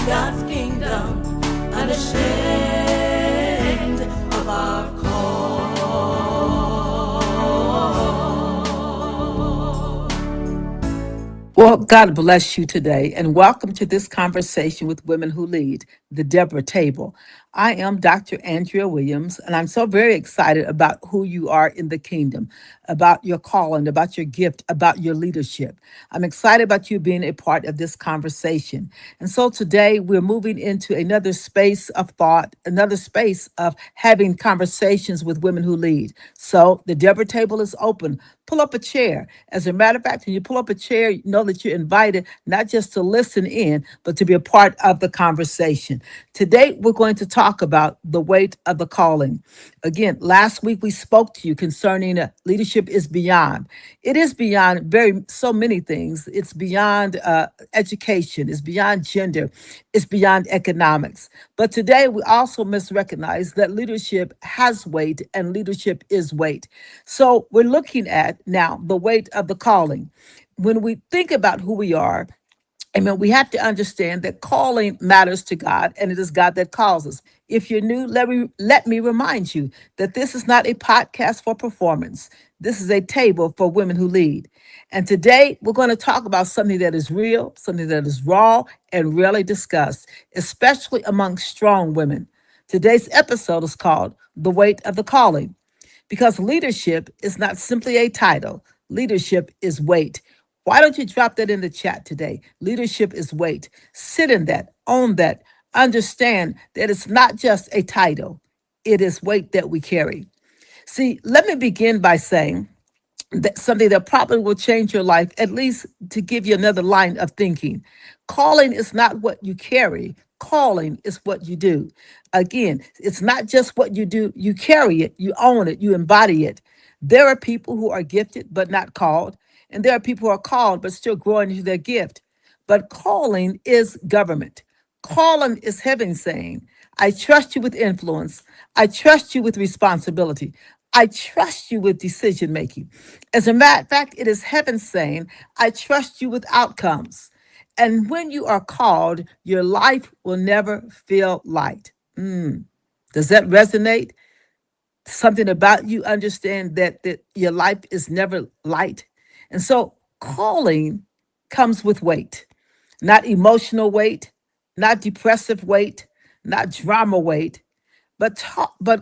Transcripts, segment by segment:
God's kingdom, unashamed of our call. Well, God bless you today, and welcome to this conversation with Women Who Lead, the Deborah Table. I am Dr. Andrea Williams, and I'm so very excited about who you are in the kingdom, about your calling, about your gift, about your leadership. I'm excited about you being a part of this conversation. And so today we're moving into another space of thought, another space of having conversations with women who lead. So the Deborah Table is open. Pull up a chair. As a matter of fact, when you pull up a chair, you know that you're invited not just to listen in, but to be a part of the conversation. Today, we're going to talk about the weight of the calling. Again, last week we spoke to you concerning leadership is beyond. It is beyond very so many things. It's beyond education. It's beyond gender. It's beyond economics. But today we also must recognize that leadership has weight and leadership is weight. So we're looking at now the weight of the calling. When we think about who we are, amen, we have to understand that calling matters to God, and it is God that calls us. If you're new, let me remind you that this is not a podcast for performance. This is a table for women who lead. And today we're going to talk about something that is real, something that is raw and rarely discussed, especially among strong women. Today's episode is called The Weight of the Calling because leadership is not simply a title, leadership is weight. Why don't you drop that in the chat today? Leadership is weight. Sit in that, own that, understand that it's not just a title, it is weight that we carry. See, let me begin by saying that something that probably will change your life, at least to give you another line of thinking. Calling is not what you carry, calling is what you do. Again, it's not just what you do, you carry it, you own it, you embody it. There are people who are gifted but not called, and there are people who are called but still growing into their gift. But calling is government. Calling is heaven saying, I trust you with influence. I trust you with responsibility. I trust you with decision making. As a matter of fact, it is heaven saying, I trust you with outcomes. And when you are called, your life will never feel light. Does that resonate? Something about you understand that your life is never light. And so calling comes with weight, not emotional weight, not depressive weight, not drama weight, but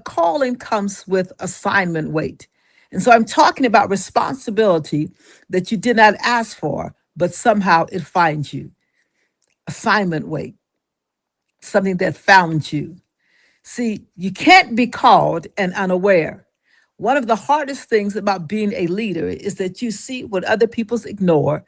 calling comes with assignment weight. And so I'm talking about responsibility that you did not ask for, but somehow it finds you. Assignment weight, something that found you. See, you can't be called and unaware. One of the hardest things about being a leader is that you see what other people ignore.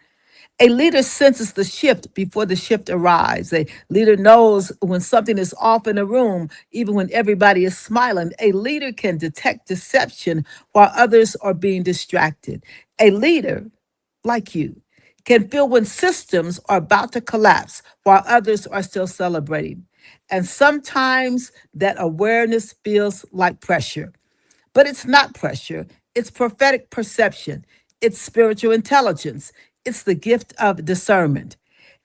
A leader senses the shift before the shift arrives. A leader knows when something is off in a room, even when everybody is smiling. A leader can detect deception while others are being distracted. A leader, like you, can feel when systems are about to collapse while others are still celebrating. And sometimes that awareness feels like pressure. But it's not pressure, it's prophetic perception, it's spiritual intelligence, it's the gift of discernment.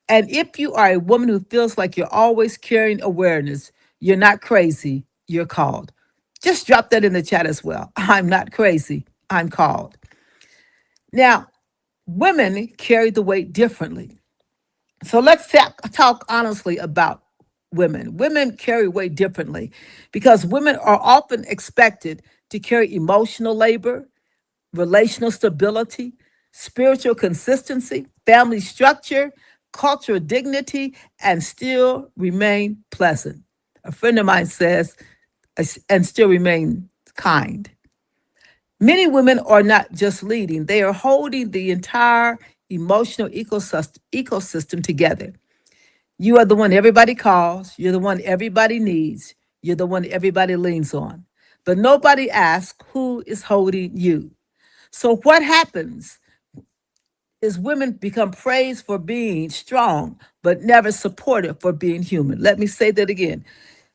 And if you are a woman who feels like you're always carrying awareness, you're not crazy, you're called. Just drop that in the chat as well. I'm not crazy, I'm called. Now, women carry the weight differently. So let's talk honestly about women. Women carry weight differently because women are often expected to carry emotional labor, relational stability, spiritual consistency, family structure, cultural dignity, and still remain pleasant. A friend of mine says, and still remain kind. Many women are not just leading, they are holding the entire emotional ecosystem together. You are the one everybody calls, you're the one everybody needs, you're the one everybody leans on. But nobody asks who is holding you. So, what happens is women become praised for being strong, but never supported for being human. Let me say that again.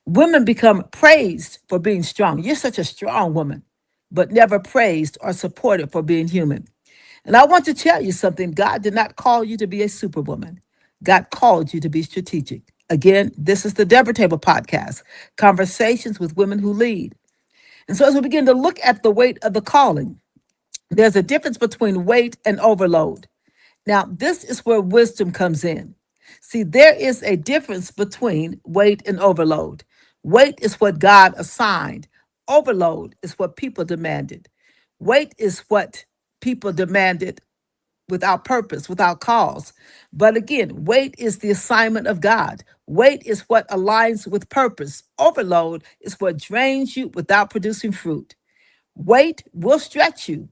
Women become praised for being strong. You're such a strong woman, but never praised or supported for being human. And I want to tell you something God did not call you to be a superwoman, God called you to be strategic. Again, this is the Deborah Table Podcast, conversations with women who lead. And so as we begin to look at the weight of the calling, there's a difference between weight and overload. Now, this is where wisdom comes in. See, there is a difference between weight and overload. Weight is what God assigned, overload is what people demanded. Weight is what people demanded without purpose, without cause. But again, weight is the assignment of God. Weight is what aligns with purpose. Overload is what drains you without producing fruit. Weight will stretch you,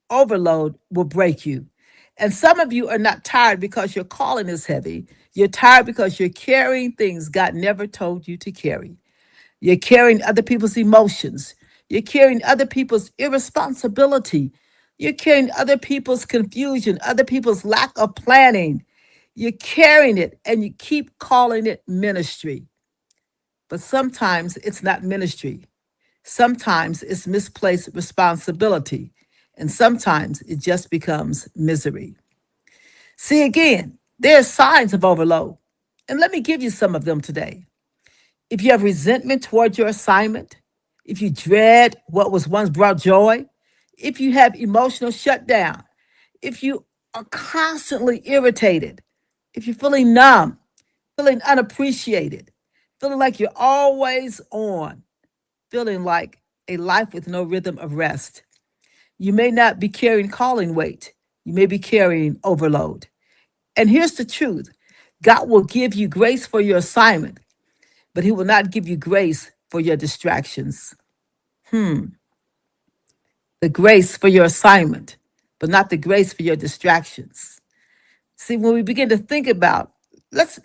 overload will break you. And some of you are not tired because your calling is heavy. You're tired because you're carrying things God never told you to carry. You're carrying other people's emotions. You're carrying other people's irresponsibility. You're carrying other people's confusion, other people's lack of planning. You're carrying it and you keep calling it ministry. But sometimes it's not ministry. Sometimes it's misplaced responsibility. And sometimes it just becomes misery. See, again, there are signs of overload. And let me give you some of them today. If you have resentment toward your assignment, if you dread what was once brought joy, if you have emotional shutdown, if you are constantly irritated, if you're feeling numb, feeling unappreciated, feeling like you're always on, feeling like a life with no rhythm of rest, you may not be carrying calling weight. You may be carrying overload. And here's the truth: God will give you grace for your assignment, but He will not give you grace for your distractions. The grace for your assignment, but not the grace for your distractions. See, when we begin to think about, let's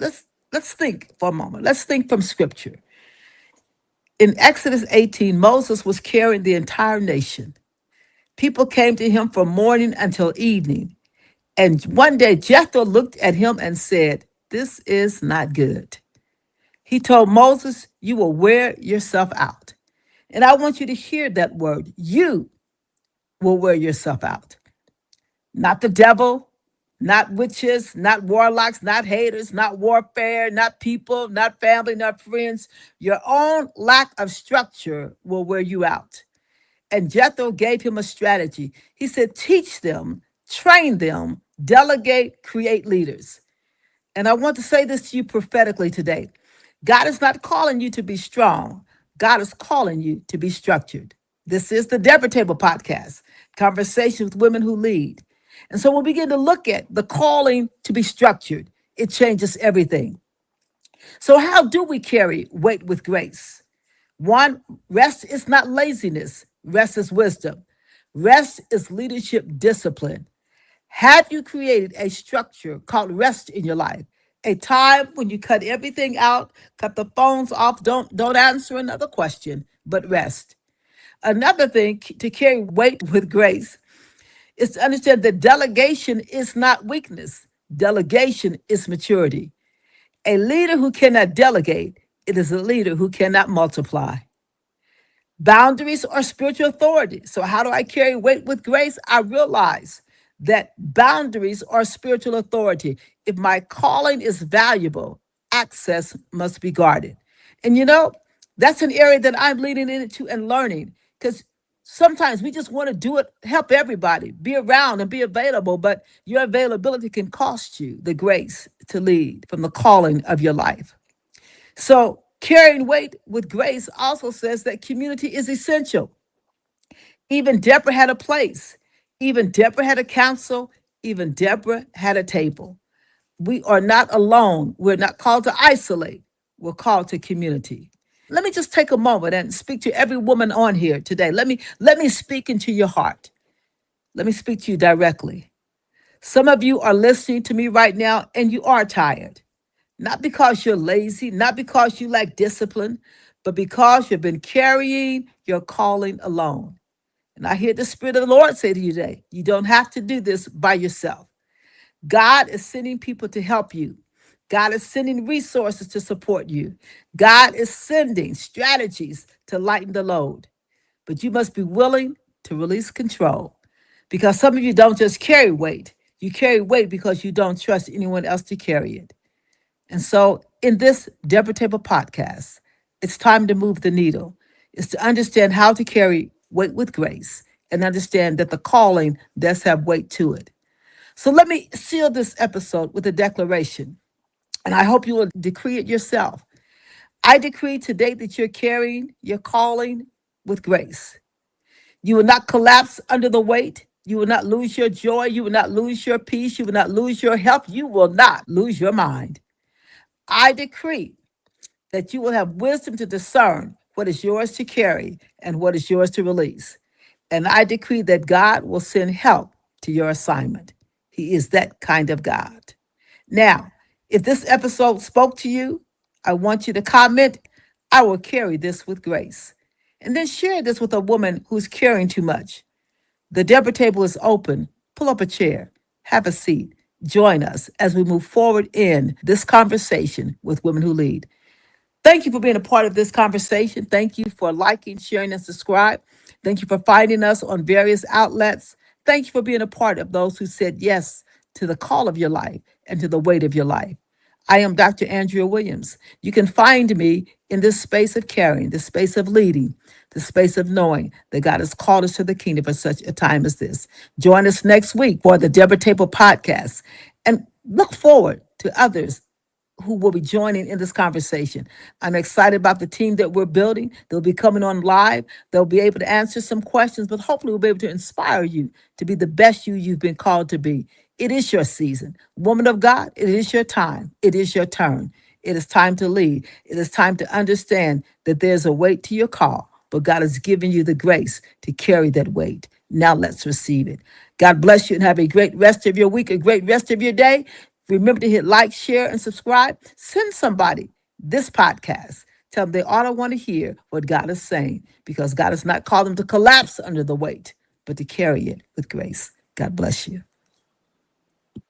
think for a moment. Let's think from Scripture. In Exodus 18, Moses was carrying the entire nation. People came to him from morning until evening. And one day Jethro looked at him and said, "This is not good." He told Moses, "You will wear yourself out." And I want you to hear that word. You will wear yourself out. Not the devil, not witches, not warlocks, not haters, not warfare, not people, not family, not friends. Your own lack of structure will wear you out. And Jethro gave him a strategy. He said, teach them, train them, delegate, create leaders. And I want to say this to you prophetically today. God is not calling you to be strong. God is calling you to be structured. This is the Deborah Table Podcast, conversation with women who lead. And so when we begin to look at the calling to be structured, it changes everything. So how do we carry weight with grace? One, rest is not laziness. Rest is wisdom. Rest is leadership discipline. Have you created a structure called rest in your life? A time when you cut everything out, cut the phones off, don't answer another question, but rest. Another thing to carry weight with grace is to understand that delegation is not weakness. Delegation is maturity. A leader who cannot delegate, it is a leader who cannot multiply. Boundaries are spiritual authority. So, how do I carry weight with grace? I realize that boundaries are spiritual authority. If my calling is valuable, access must be guarded. And that's an area that I'm leading into and learning because sometimes we just want to do it, help everybody, be around and be available, but your availability can cost you the grace to lead from the calling of your life. So, carrying weight with grace also says that community is essential. Even Deborah had a place. Even Deborah had a council. Even Deborah had a table. We are not alone. We're not called to isolate. We're called to community. Let me just take a moment and speak to every woman on here today. Let me speak into your heart. Let me speak to you directly. Some of you are listening to me right now and you are tired. Not because you're lazy, not because you lack discipline, but because you've been carrying your calling alone. And I hear the Spirit of the Lord say to you today, you don't have to do this by yourself. God is sending people to help you. God is sending resources to support you. God is sending strategies to lighten the load. But you must be willing to release control because some of you don't just carry weight. You carry weight because you don't trust anyone else to carry it. And so In this Deborah Table podcast, it's time to move the needle. It's to understand how to carry weight with grace and understand that the calling does have weight to it. So let me seal this episode with a declaration, and I hope you will decree it yourself. I decree today that you're carrying your calling with grace. You will not collapse under the weight. You will not lose your joy. You will not lose your peace. You will not lose your health. You will not lose your mind. I decree that you will have wisdom to discern what is yours to carry and what is yours to release. And I decree that God will send help to your assignment. He is that kind of God. Now, if this episode spoke to you, I want you to comment, I will carry this with grace. And then share this with a woman who's carrying too much. The Deborah table is open. Pull up a chair, have a seat, join us as we move forward in this conversation with women who lead. Thank you for being a part of this conversation. Thank you for liking, sharing, and subscribe. Thank you for finding us on various outlets. Thank you for being a part of those who said yes to the call of your life and to the weight of your life. I am Dr. Andrea Williams. You can find me in this space of caring, the space of leading, the space of knowing that God has called us to the kingdom for such a time as this. Join us next week for the Deborah Table podcast and look forward to others who will be joining in this conversation. I'm excited about the team that we're building. They'll be coming on live. They'll be able to answer some questions, but hopefully we'll be able to inspire you to be the best you've been called to be. It is your season. Woman of God, it is your time. It is your turn. It is time to lead. It is time to understand that there's a weight to your call, but God has given you the grace to carry that weight. Now let's receive it. God bless you and have a great rest of your week, a great rest of your day. Remember to hit like, share, and subscribe. Send somebody this podcast. Tell them they ought to want to hear what God is saying because God has not called them to collapse under the weight, but to carry it with grace. God bless you.